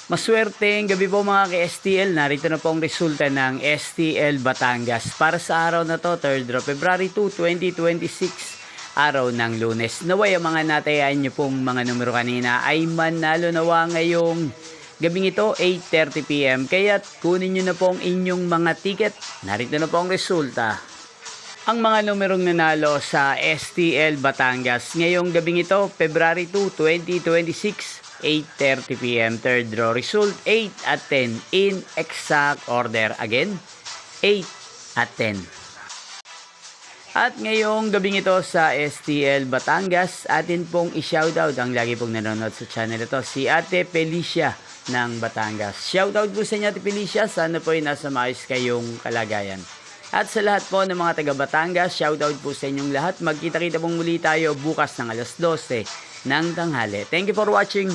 Maswerteng gabi po mga ka-STL. Narito na po ang resulta ng STL Batangas para sa araw na to, 3rd of February 2, 2026, araw ng Lunes. Naway ang mga natayaan nyo pong mga numero kanina ay manalo nawa ngayong gabing ito, 8:30 PM. Kaya't kunin nyo na po ang inyong mga ticket. Narito na po ang resulta. Ang mga numerong nanalo sa STL Batangas ngayong gabing ito, February 2, 2026, 8:30 PM. Third draw result, 8 at 10 in exact order. Again, 8 at 10. At ngayong gabing ito sa STL Batangas, atin pong i-shoutout ang lagi pong nanonood sa channel ito, si Ate Felicia ng Batangas. Shoutout po sa inyo, Ate Felicia. Sana po ay nasa maayos kayong kalagayan. At sa lahat po ng mga taga Batangas, shoutout po sa inyong lahat. Magkita-kita pong muli tayo bukas ng alas 12 ng tanghali. Thank you for watching.